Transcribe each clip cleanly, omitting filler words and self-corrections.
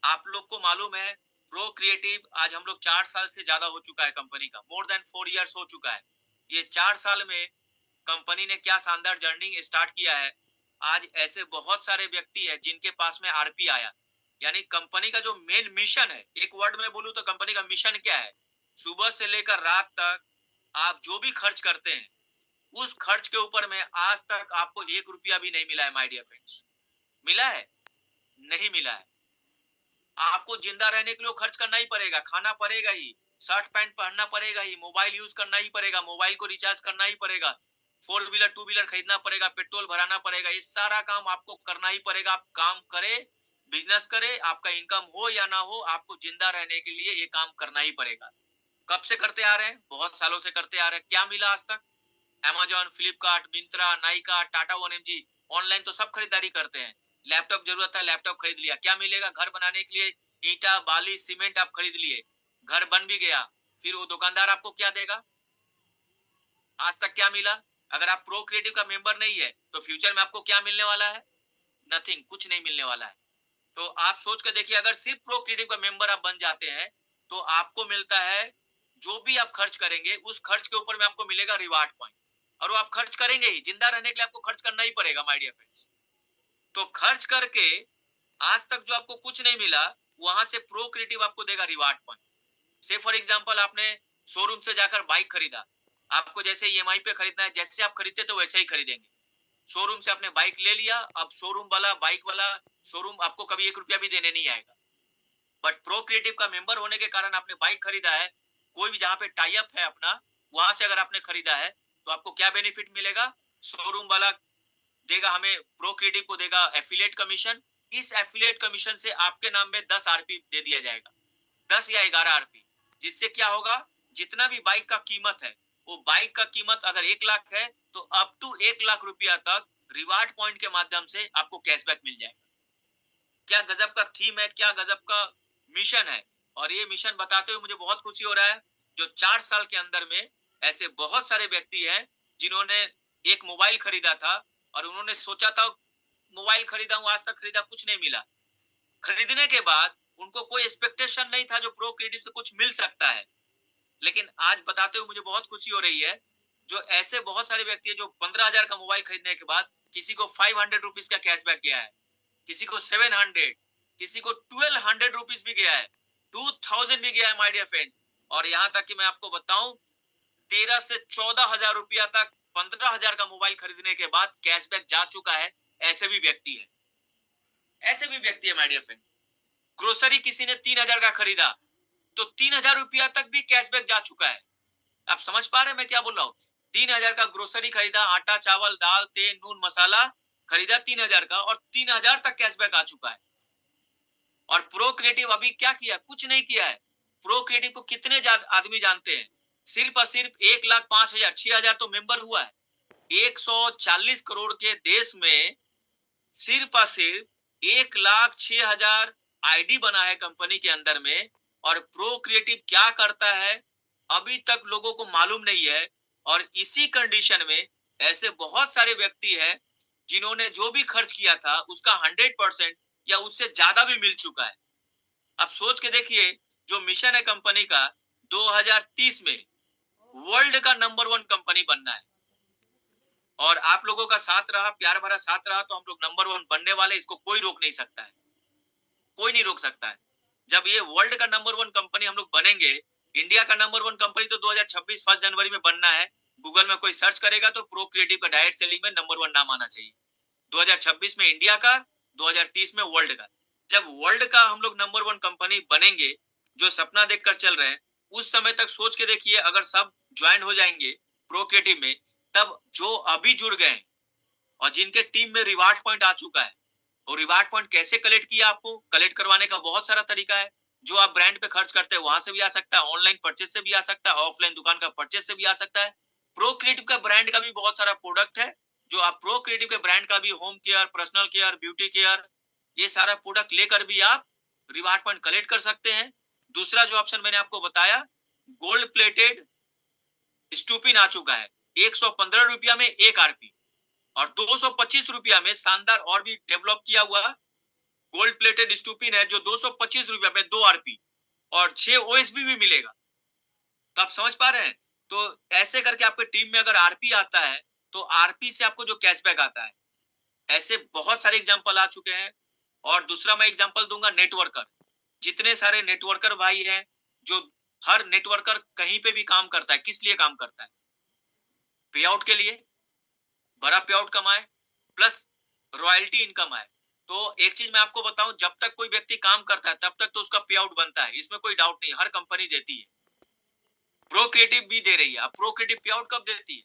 आप लोग को मालूम है प्रो क्रिएटिव आज हम लोग 4 साल से ज्यादा हो चुका है कंपनी का, मोर देन 4 इयर्स हो चुका है। ये 4 साल में कंपनी ने क्या शानदार जर्नी स्टार्ट किया है। आज ऐसे बहुत सारे व्यक्ति हैं जिनके पास में आरपी आया, यानी कंपनी का जो मेन मिशन है, एक वर्ड में बोलूं तो कंपनी का मिशन क्या है, सुबह से लेकर रात तक आप जो भी खर्च करते हैं उस खर्च के ऊपर में आज तक आपको 1 रुपया भी नहीं मिला है माय डियर फ्रेंड्स। मिला है? नहीं मिला है। आपको जिंदा रहने के लिए खर्च करना ही पड़ेगा, खाना पड़ेगा ही, शर्ट पैंट पहनना पड़ेगा ही, मोबाइल यूज करना ही पड़ेगा, मोबाइल को रिचार्ज करना ही पड़ेगा, फोर व्हीलर टू व्हीलर खरीदना पड़ेगा, पेट्रोल भराना पड़ेगा, ये सारा काम आपको करना ही पड़ेगा। आप काम करे, बिजनेस करे, आपका इनकम हो या ना हो, आपको जिंदा रहने के लिए ये काम करना ही पड़ेगा। कब से करते आ रहे हैं? बहुत सालों से करते आ रहे हैं। क्या मिला आज तक? Amazon, Flipkart, Myntra, Nykaa, Tata 1mg, online तो सब खरीदारी करते हैं। लैपटॉप जरूरत है, लैपटॉप खरीद लिया। क्या मिलेगा? घर बनाने के लिए ईंटा, बाली, सीमेंट आप खरीद लिए, घर बन भी गया। फिर वो दुकानदार आपको क्या देगा? आज तक क्या मिला? अगर आप प्रो क्रिएटिव का मेंबर नहीं है तो फ्यूचर में आपको क्या मिलने वाला है? नथिंग, कुछ नहीं मिलने वाला है। तो आप सोच कर देखिए, अगर सिर्फ प्रो क्रिएटिव का मेंबर आप बन जाते हैं तो आपको मिलता है, जो भी आप खर्च करेंगे उस खर्च के ऊपर में आपको मिलेगा रिवार्ड पॉइंट। और वो आप खर्च करेंगे ही, जिंदा रहने के लिए आपको खर्च करना ही पड़ेगा माय डियर फ्रेंड्स। तो खर्च करके आज तक जो आपको कुछ नहीं मिला, वहां से प्रो क्रिएटिव आपको देगा रिवार्ड पॉइंट। से फॉर एग्जांपल आपने शोरूम से जाकर बाइक खरीदा, आपको जैसे ईएमआई पे खरीदना है, जैसे आप खरीदते तो वैसे ही खरीदेंगे। शोरूम से आपने बाइक ले लिया, अब शोरूम वाला, बाइक वाला शोरूम आपको कभी 1 रुपया भी देने नहीं आएगा। बट प्रो क्रिएटिव का मेंबर होने के कारण आपने बाइक खरीदा है, कोई भी जहां पे टाई अप है अपना, वहां से अगर आपने खरीदा है तो आपको क्या बेनिफिट मिलेगा? शोरूम वाला देगा हमें, प्रो क्रिएटिव को देगा एफिलिएट कमीशन। इस एफिलिएट कमीशन से आपके नाम में 10 आरपी दे दिया जाएगा, 10 या 11 आरपी। जिससे क्या होगा, जितना भी बाइक का कीमत है, वो बाइक का कीमत अगर 1 लाख है तो अप टू 1 लाख रुपया तक रिवार्ड पॉइंट के माध्यम से आपको कैशबैक मिल जाएगा। क्या गजब का थीम है, क्या गजब का मिशन है। और ये मिशन बताते हुए मुझे बहुत खुशी हो रहा है, जो 4 साल के अंदर में ऐसे बहुत सारे व्यक्ति हैं जिन्होंने एक मोबाइल खरीदा था और उन्होंने सोचा था मोबाइल खरीदा हूं, आज तक खरीदा, कुछ नहीं मिला। खरीदने के बाद उनको कोई एक्सपेक्टेशन नहीं था जो प्रो क्रिएटिव से कुछ मिल सकता है। लेकिन आज बताते हुए मुझे बहुत खुशी हो रही है, जो ऐसे बहुत सारे व्यक्ति हैं जो 15,000 का मोबाइल खरीदने के बाद किसी को 500 रुपीज का कैशबैक गया है, किसी को 700, किसी को 1200 रुपीज भी गया है, 2000 भी गया है माय डियर फ्रेंड्स। और यहाँ तक कि मैं आपको बताऊं, 13 से 14 हजार रुपया तक 15,000 का मोबाइल खरीदने के बाद कैशबैक जा चुका है। ऐसे भी व्यक्ति है, ऐसे भी व्यक्ति है माय डियर फ्रेंड। ग्रोसरी किसी ने 3,000 का खरीदा तो 3,000 रुपया तक भी कैशबैक जा चुका है। आप समझ पा रहे हैं मैं क्या बोल रहा हूँ? 3,000 का ग्रोसरी खरीदा, आटा, चावल, दाल, तेल, नून, मसाला खरीदा 3,000 का, और 3,000 तक कैशबैक आ चुका है। और प्रो क्रिएटिव अभी क्या किया? कुछ नहीं किया है। प्रो क्रिएटिव को कितने आदमी जानते हैं? सिर्फ और सिर्फ 1,05,000, 6,000 तो मेंबर हुआ है। 140 करोड़ के देश में सिर्फ और सिर्फ 1,06,000 आईडी बना है कंपनी के अंदर में। और प्रो क्रिएटिव क्या करता है अभी तक लोगों को मालूम नहीं है। और इसी कंडीशन में ऐसे बहुत सारे व्यक्ति हैं जिन्होंने जो भी खर्च किया था उसका 100% या उससे ज्यादा भी मिल चुका है। अब सोच के देखिए, जो मिशन है कंपनी का 2030 में वर्ल्ड का नंबर 1 कंपनी बनना है। और आप लोगों का साथ रहा, प्यार भरा साथ रहा, तो हम लोग नंबर 1 बनने वाले, इसको कोई रोक नहीं सकता है, कोई नहीं रोक सकता है। जब ये वर्ल्ड का नंबर 1 कंपनी हम लोग बनेंगे, इंडिया का नंबर 1 कंपनी तो 2026 1 जनवरी में बनना है। गूगल में कोई सर्च करेगा तो प्रो क्रिएटिव का डायरेक्ट सेलिंग में नंबर 1 नाम आना चाहिए। 2026 में इंडिया का, 2030 में वर्ल्ड का। जब वर्ल्ड का हम लोग नंबर 1 कंपनी बनेंगे, जो सपना देखकर चल रहे हैं, उस समय तक सोच के देखिए, अगर सब ज्वाइन हो जाएंगे प्रो क्रिएटिव में, तब जो अभी जुड़ गए और जिनके टीम में रिवार्ड पॉइंट आ चुका है, और रिवार्ड पॉइंट कैसे कलेक्ट किया, आपको कलेक्ट करवाने का बहुत सारा तरीका है। जो आप ब्रांड पे खर्च करते हैं वहां से भी आ सकता है, ऑनलाइन परचेज से भी आ सकता है, ऑफलाइन दुकान का परचेज से भी आ सकता है। प्रो क्रिएटिव का ब्रांड का भी बहुत सारा प्रोडक्ट है, जो आप प्रो क्रिएटिव के ब्रांड का भी home care, personal care, beauty care, ये सारा प्रोडक्ट लेकर भी आप रिवार्ड पॉइंट कलेक्ट कर सकते हैं। दूसरा जो ऑप्शन मैंने आपको बताया, गोल्ड प्लेटेड स्टूपिन आ चुका है, 115 रुपया में 1 आरपी। और 225 रुपया में शानदार और भी डेवलप किया हुआ गोल्ड प्लेटेड स्टूपिन है जो 225 रुपया पे 2 आरपी और 6 ओएसबी भी मिलेगा। तो आप समझ पा रहे हैं? तो ऐसे करके आपके टीम में अगर आरपी आता है, तो आरपी से आपको जो कैशबैक आता है, ऐसे बहुत सारे एग्जांपल आ चुके हैं। और दूसरा मैं एग्जांपल दूंगा नेटवर्कर। जितने सारे नेटवर्कर भाई हैं, जो हर नेटवर्कर कहीं पे भी काम करता है, किस लिए काम करता है? पे आउट के लिए, बड़ा पे आउट कमाए प्लस रॉयल्टी इनकम आए। तो एक चीज मैं आपको बताऊं, जब तक कोई व्यक्ति काम करता है तब तक तो उसका पे आउट बनता है, इसमें कोई डाउट नहीं, हर कंपनी देती है। प्रो क्रिएटिव भी दे रही है। अब प्रो क्रिएटिव पे आउट कब देती है?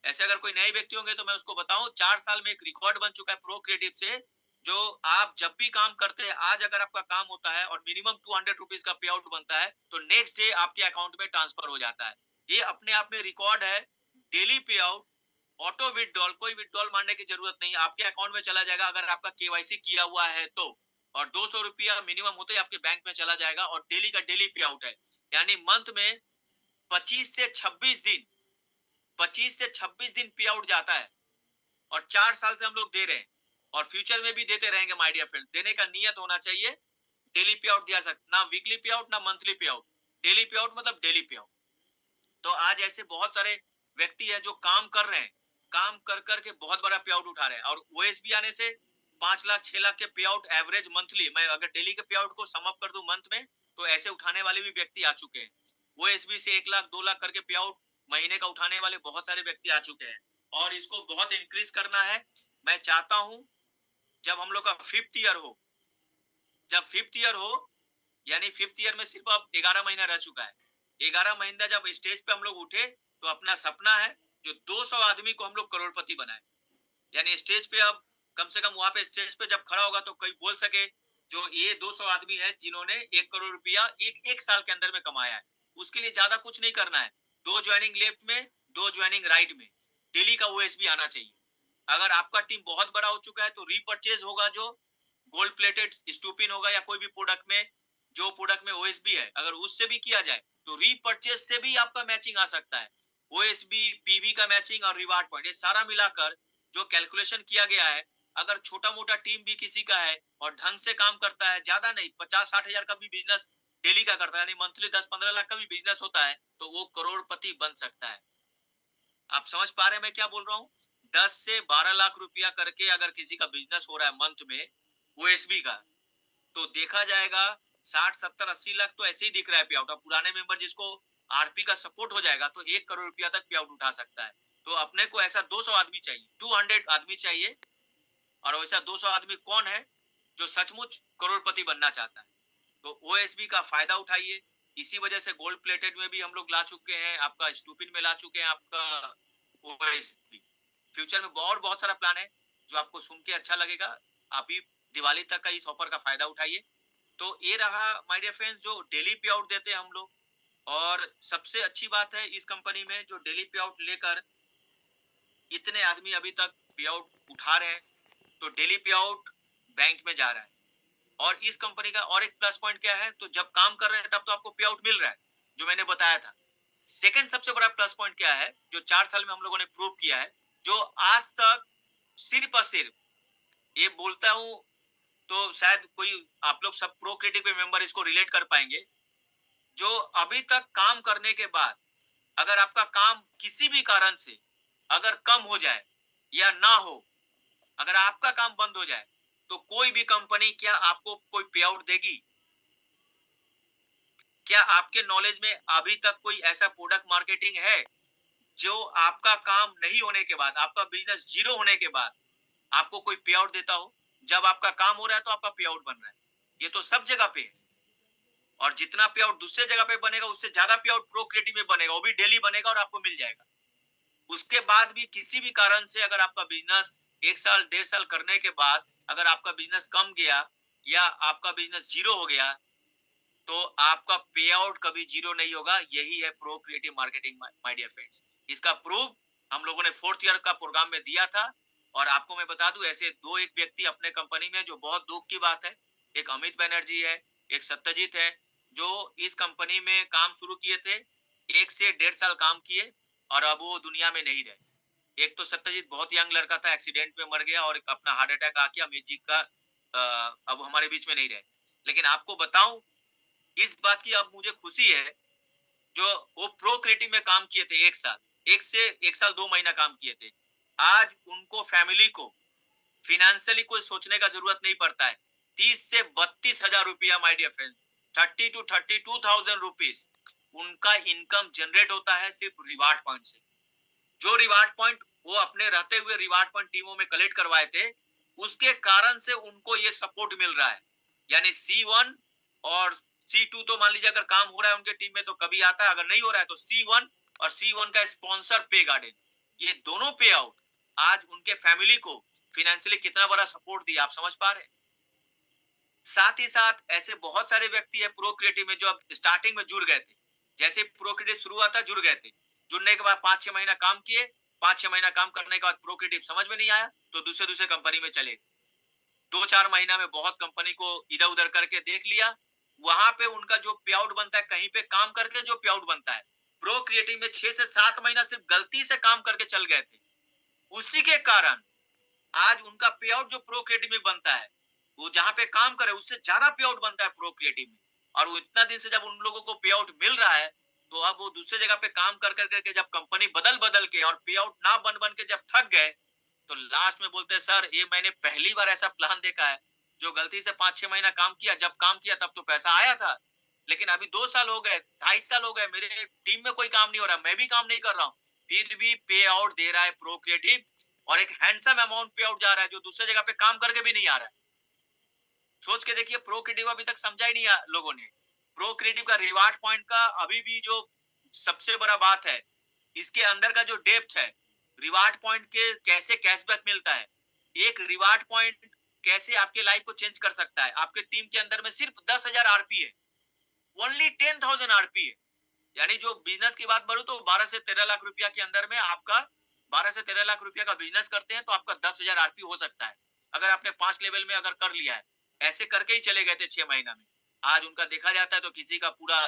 ऐसे अगर कोई नए व्यक्ति होंगे तो मैं उसको बताऊं, 4 साल में एक रिकॉर्ड बन चुका है प्रो क्रिएटिव से, जो आप जब भी काम करते हैं, आज अगर आपका काम होता है और मिनिमम 200 रुपीज का पे आउट बनता है, तो नेक्स्ट डे आपके अकाउंट में ट्रांसफर हो जाता है। ये अपने आप में रिकॉर्ड है। डेली पे आउट, ऑटो विड्रॉल, कोई विड्रॉल मारने की जरूरत नहीं, आपके अकाउंट में चला जाएगा अगर आपका केवाईसी किया हुआ है तो। और 200 रुपया मिनिमम होते ही आपके बैंक में चला जाएगा, और डेली का डेली पे आउट है। यानी मंथ में 25 से 26 दिन, 25 से 26 दिन पे आउट जाता है। और 4 साल से हम लोग दे रहे हैं, और फ्यूचर में भी देते रहेंगे माय डियर फ्रेंड। देने का नियत होना चाहिए। डेली पे आउट दिया सकते, ना वीकली पे आउट ना मंथली पे आउट। डेली पे आउट मतलब डेली पे आउट। तो आज ऐसे बहुत सारे व्यक्ति है जो काम कर रहे हैं, काम कर करके बहुत बड़ा पे आउट उठा रहे हैं। और ओएसबी आने से 5 लाख 6 लाख के पे आउट एवरेज मंथली, मैं अगर डेली के पे आउट को सम अप कर दूं मंथ में, तो ऐसे उठाने वाले भी व्यक्ति आ चुके हैं। ओएसबी से 1 लाख 2 लाख करके पे आउट महीने का उठाने वाले बहुत सारे व्यक्ति आ चुके हैं। और इसको बहुत इंक्रीज करना है। मैं चाहता हूं जब हम लोग का 5th ईयर हो, जब 5th ईयर हो, यानी 5th ईयर में सिर्फ अब 11 महीना रह चुका है। 11 महीना जब स्टेज पे हम लोग उठे, तो अपना सपना है जो 200 आदमी को हम लोग करोड़पति बनाए। यानी स्टेज पे अब कम से कम वहां पे स्टेज पे जब खड़ा होगा तो कोई बोल सके जो ये 200 आदमी है जिन्होंने 1 करोड़ रुपया एक साल के अंदर में कमाया है। उसके लिए ज्यादा कुछ नहीं करना है। 2 ज्वाइनिंग लेफ्ट में, 2 ज्वाइनिंग राइट में, डेली का ओएसबी आना चाहिए। अगर आपका टीम बहुत बड़ा हो चुका है तो रीपर्चेज होगा, जो गोल्ड प्लेटेड स्टूपिन होगा या कोई भी प्रोडक्ट में, जो प्रोडक्ट में ओएसबी है, अगर उससे भी किया जाए तो रीपर्चेज से भी आपका मैचिंग आ सकता है। ओएसबी, पीवी का मैचिंग और रिवार्ड पॉइंट, ये सारा मिलाकर जो कैलकुलेशन किया गया है, अगर छोटा मोटा टीम भी किसी का है और ढंग से काम करता है, ज्यादा नहीं 50-60 हजार का भी बिजनेस डेली का करता है, यानी मंथली 10-15 लाख का भी बिजनेस होता है, तो वो करोड़पति बन सकता है। आप समझ पा रहे हैं मैं क्या बोल रहा हूँ? 10 से 12 लाख रुपया करके अगर किसी का बिजनेस हो रहा है मंथ में ओएसबी का, तो देखा जाएगा 60-70-80 लाख तो ऐसे ही दिख रहा है पे आउट। अब पुराने मेंबर जिसको आरपी का सपोर्ट हो जाएगा तो 1 करोड़ रुपया तक पे आउट उठा सकता है। तो अपने को ऐसा 200 आदमी चाहिए, 200 आदमी चाहिए। और वैसा 200 आदमी कौन है जो सचमुच करोड़पति बनना चाहता है? तो ओएसबी का फायदा उठाइए। इसी वजह से गोल्ड प्लेटेड में भी हम लोग ला चुके हैं, आपका स्टूपिन में ला चुके हैं, आपका ओएसबी। फ्यूचर में और बहुत सारा प्लान है जो आपको सुन के अच्छा लगेगा। अभी दिवाली तक का इस ऑफर का फायदा उठाइए। तो ये रहा माय डियर फ्रेंड्स, जो डेली पे आउट देते हैं हम लोग। और सबसे अच्छी बात है इस कंपनी में, जो डेली पे आउट लेकर इतने आदमी अभी तक पे आउट उठा रहे हैं, तो डेली पे आउट बैंक में जा रहा है। और इस कंपनी का और एक प्लस पॉइंट क्या है, तो जब काम कर रहे हैं तब तो आपको पे आउट मिल रहा है, जो मैंने बताया था। सेकंड सबसे बड़ा प्लस पॉइंट क्या है, जो 4 साल में हम लोगों ने प्रूव किया है, जो आज तक सिर्फ और सिर्फ, ये बोलता हूं तो शायद कोई, आप लोग सब प्रो क्रिएटिव के मेंबर इसको रिलेट कर पाएंगे, जो अभी तक काम करने के बाद अगर आपका काम किसी भी कारण से अगर कम हो जाए या ना हो, अगर आपका काम बंद हो जाए, तो कोई भी कंपनी क्या आपको कोई पे आउट देगी? क्या आपके नॉलेज में अभी तक कोई ऐसा प्रोडक्ट मार्केटिंग है जो आपका काम नहीं होने के बाद, आपका बिजनेस जीरो होने के बाद आपको कोई पे आउट देता हो? जब आपका काम हो रहा है तो आपका पे आउट बन रहा है। ये तो सब जगह पे है। और जितना पे आउट दूसरे जगह पे बनेगा उससे ज्यादा पे आउट प्रो क्रिएटिव में बनेगा, वो भी डेली बनेगा और आपको मिल जाएगा। उसके बाद भी किसी भी कारण से अगर आपका बिजनेस 1 साल 1.5 साल करने के बाद अगर आपका बिजनेस कम गया या आपका बिजनेस जीरो हो गया, तो आपका पे आउट कभी जीरो नहीं होगा। यही है pro creative marketing my dear friends. इसका प्रूफ हम लोगों ने 4th ईयर का प्रोग्राम में दिया था। और आपको मैं बता दूं, ऐसे दो एक व्यक्ति अपने कंपनी में, जो बहुत दुख की बात है, एक अमित बनर्जी है, एक सत्यजीत है, जो इस कंपनी में काम शुरू किए थे, 1 से 1.5 साल काम किए और अब वो दुनिया में नहीं रहे। एक तो सत्यजीत बहुत यंग लड़का था, एक्सीडेंट में मर गया, और एक अपना हार्ट अटैक आके अमित जी का अब हमारे बीच में नहीं रहे। लेकिन आपको बताऊं, इस बात की अब मुझे खुशी है, जो वो प्रो क्रिएटिव में काम किए थे 1 साल, 1 साल 2 महीना काम किए थे, आज उनको फैमिली को फिनेंशियली कोई सोचने का जरूरत नहीं पड़ता है। 30 से 32 हजार रुपया, my dear friend, 30 to 32 thousand rupees उनका इनकम जनरेट होता है सिर्फ रिवार्ड पॉइंट से। जो रिवार्ड पॉइंट वो अपने रहते हुए रिवार्ड पॉइंट टीमों में कलेक्ट करवाए थे, उसके कारण से उनको ये सपोर्ट मिल रहा है। यानी C1 और C2 तो मान लीजिए अगर काम हो रहा है उनके टीम में तो कभी आता है, अगर नहीं हो रहा है तो C1 और C1 का स्पॉन्सर पे गार्डन, ये दोनों पे आउट आज उनके फैमिली को फिनेंशियली कितना बड़ा सपोर्ट दिया, आप समझ पा रहे हैं। साथ ही साथ ऐसे बहुत सारे व्यक्ति है प्रो क्रिएटिव में जो अब स्टार्टिंग में जुड़ गए थे, जैसे प्रो क्रिएटिव शुरू हुआ था जुड़ गए थे, जुड़ने के बाद 5-6 महीना काम किए, 5-6 महीना काम करने के बाद प्रो क्रिएटिव समझ में नहीं आया तो दूसरे दूसरे कंपनी में चले, 2-4 महीना में बहुत कंपनी को इधर उधर करके देख लिया, वहां पे उनका जो पे आउट बनता है, कहीं पे काम करके जो पे आउट बनता है, प्रो क्रिएटिव में 6 से 7 महीना सिर्फ गलती से काम करके चल गए थे, उसी के कारण आज उनका पे आउट जो प्रो क्रिएटिव में बनता है, वो जहां पे काम करे उससे ज्यादा पे आउट बनता है प्रो क्रिएटिव में। और वो इतना दिन से जब उन लोगों को पे आउट मिल रहा है, तो अब वो दूसरे जगह पे काम कर करके जब कंपनी बदल बदल के और पे आउट ना बन बन के जब थक गए, तो लास्ट में बोलते हैं सर ये मैंने पहली बार ऐसा प्लान देखा है, जो गलती से 5-6 महीना काम किया, जब काम किया तब तो पैसा आया था, लेकिन अभी 2 साल हो गए, 2.5 साल हो गए, मेरे टीम में कोई काम नहीं हो रहा, मैं भी काम नहीं कर रहा हूँ, फिर भी पे आउट दे रहा है प्रो क्रिएटिव, और एक हैंडसम अमाउंट पे आउट जा रहा है जो दूसरे जगह पे काम करके भी नहीं आ रहा है। सोच के देखिए, प्रो क्रिएटिव अभी तक समझा ही नहीं लोगों ने। प्रो क्रिएटिव का रिवार्ड पॉइंट का अभी भी जो सबसे बड़ा बात है, इसके अंदर का जो डेप्थ है, रिवार्ड पॉइंट के कैसे कैशबैक मिलता है, एक रिवार्ड पॉइंट कैसे आपके लाइफ को चेंज कर सकता है। आपके टीम के अंदर में सिर्फ 10,000 आरपी है, ओनली 10,000 आरपी है। यानी जो बिजनेस की बात करूं तो 12 से 13 लाख रुपया के अंदर में आपका 12 से 13 लाख रुपया का बिजनेस करते हैं तो आपका 10,000 आरपी हो सकता है, अगर आपने 5 लेवल में अगर कर लिया है। ऐसे करके ही चले गए थे 6 महीना में। आज उनका देखा जाता है तो किसी का पूरा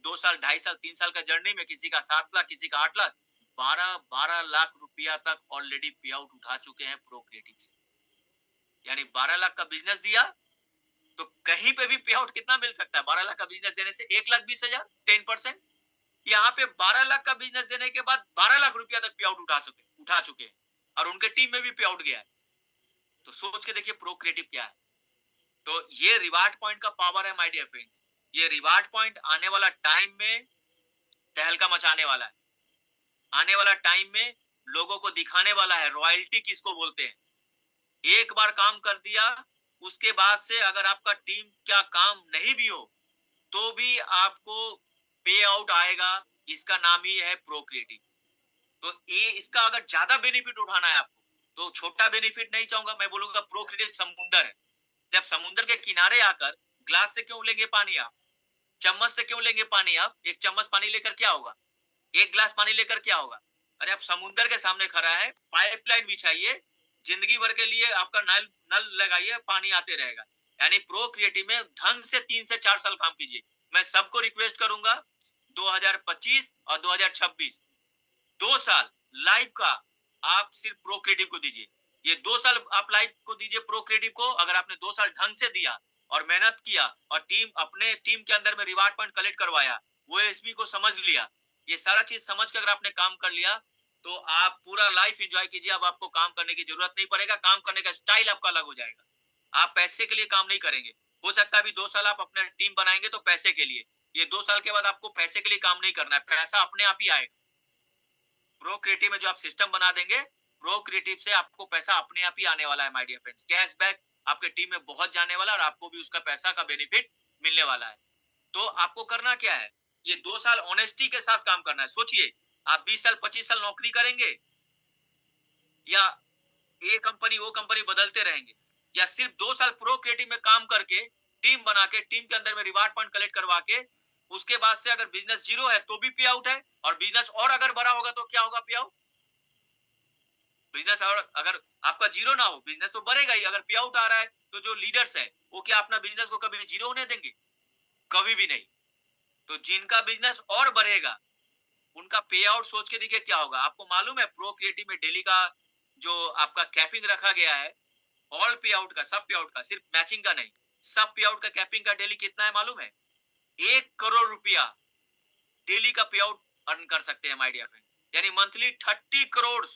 2 साल 2.5 साल 3 साल का जर्नी में किसी का 7 लाख, किसी का 8 लाख, 12-12 लाख रुपया तक ऑलरेडी पे आउट उठा चुके हैं प्रो क्रिएटिव से। यानी 12 लाख का बिजनेस दिया तो कहीं पे भी पे आउट कितना मिल सकता है, 12 लाख का बिजनेस देने से 1,20,000, 10%। यहाँ पे 12 लाख का बिजनेस देने के बाद 12 लाख रुपया तक पे आउट उठा चुके हैं, और उनके टीम में भी पे आउट गया है। तो सोच के देखिए प्रो क्रिएटिव क्या है। तो ये रिवार्ड पॉइंट का पावर है माय डियर फ्रेंड्स। ये रिवार्ड पॉइंट आने वाला टाइम में तहलका मचाने वाला है। आने वाला टाइम में लोगों को दिखाने वाला है रॉयल्टी किसको बोलते हैं। एक बार काम कर दिया, उसके बाद से अगर आपका टीम क्या काम नहीं भी हो तो भी आपको पे आउट आएगा। इसका नाम ही है प्रो क्रिएटिव। तो ये इसका अगर ज्यादा बेनिफिट उठाना है आपको, तो छोटा बेनिफिट नहीं चाहूंगा, मैं बोलूंगा प्रो क्रिएटिव समुंदर है। जब समुद्र के किनारे आकर ग्लास से क्यों लेंगे पानी आप, चम्मच से क्यों लेंगे पानी आप, एक चम्मच पानी लेकर क्या होगा, एक गिलास पानी लेकर क्या होगा। अरे आप समुद्र के सामने खड़ा है, पाइपलाइन बिछाइए, जिंदगी भर के लिए आपका नल नल लगाइए, पानी आते रहेगा। यानी प्रो क्रिएटिव में ढंग से 3 से 4 साल काम कीजिए। मैं सबको रिक्वेस्ट करूंगा, 2025 और 2026 2 साल लाइफ का आप सिर्फ प्रो क्रिएटिव को दीजिए। ये 2 साल आप लाइफ को दीजिए प्रो क्रिएटिव को। अगर आपने 2 साल ढंग से दिया और मेहनत किया और अपने टीम के अंदर में रिवार्ड पॉइंट कलेक्ट करवाया, वो एसबी को समझ लिया, ये सारा चीज समझ कर अगर आपने काम कर लिया, तो आप पूरा लाइफ एंजॉय कीजिए। अब आपको काम करने की जरूरत नहीं पड़ेगा, काम करने का स्टाइल आपका अलग हो जाएगा। आप पैसे के लिए काम नहीं करेंगे। हो सकता है अभी 2 साल आप अपना टीम बनाएंगे तो पैसे के लिए, ये 2 साल के बाद आपको पैसे के लिए काम नहीं करना है, पैसा अपने आप ही आएगा। प्रो क्रिएटिव में जो आप सिस्टम बना देंगे, प्रो क्रिएटिव से आपको पैसा अपने आप ही आने वाला है माय डियर फ्रेंड्स। कैशबैक आपके टीम में बहुत जाने वाला है और आपको भी उसका पैसा का बेनिफिट मिलने वाला है। तो आपको करना क्या है, ये 2 साल ऑनेस्टी के साथ काम करना है। सोचिए, आप 20 साल 25 साल नौकरी करेंगे, या ये कंपनी वो कंपनी बदलते रहेंगे, या सिर्फ 2 साल प्रो क्रिएटिव में काम करके टीम बना के टीम के अंदर में रिवार्ड पॉइंट कलेक्ट करवा के उसके बाद से अगर बिजनेस जीरो है तो भी पे आउट है, और बिजनेस और अगर बड़ा होगा तो क्या होगा पे आउट। बिजनेस और अगर आपका जीरो ना हो, बिजनेस तो बढ़ेगा ही। अगर पे आउट आ रहा है तो जो लीडर्स है वो क्या अपना बिजनेस को कभी जीरो होने देंगे, कभी भी नहीं। तो जिनका बिजनेस और बढ़ेगा उनका पे आउट सोच के देखिए क्या होगा। आपको मालूम है प्रो क्रिएटिव में डेली का जो आपका कैपिंग रखा गया है, ऑल पे आउट का, सब पे आउट का, सिर्फ मैचिंग का नहीं, सब पे आउट का कैपिंग का डेली कितना है मालूम है? 1 करोड़ रुपया डेली का पे आउट अर्न कर सकते हैं माय डियर फ्रेंड। यानी मंथली 30 करोड़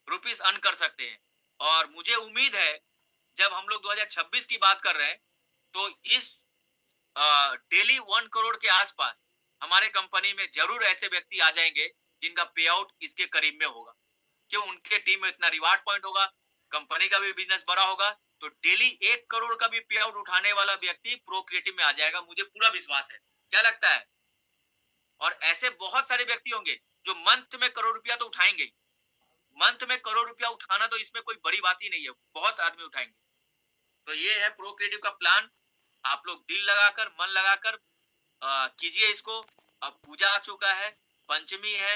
रुपीस अर्न कर सकते हैं। और मुझे उम्मीद है जब हम लोग 2026 की बात कर रहे हैं तो इस डेली 1 करोड़ के आसपास हमारे कंपनी में जरूर ऐसे व्यक्ति आ जाएंगे जिनका पे आउट इसके करीब में होगा। क्यों? उनके टीम में इतना रिवार्ड पॉइंट होगा, कंपनी का भी बिजनेस बड़ा होगा, तो डेली 1 करोड़ का भी पे आउट उठाने वाला व्यक्ति प्रो क्रिएटिव में आ जाएगा, मुझे पूरा विश्वास है। क्या लगता है? और ऐसे बहुत सारे व्यक्ति होंगे जो मंथ में करोड़ रुपया तो उठाएंगे ही। मंथ में करोड़ रुपया उठाना तो इसमें कोई बड़ी बात ही नहीं है, बहुत आदमी उठाएंगे। तो ये है प्रो क्रिएटिव का प्लान। आप लोग दिल लगाकर, मन लगाकर कीजिए इसको। अब पूजा आ चुका है, पंचमी है,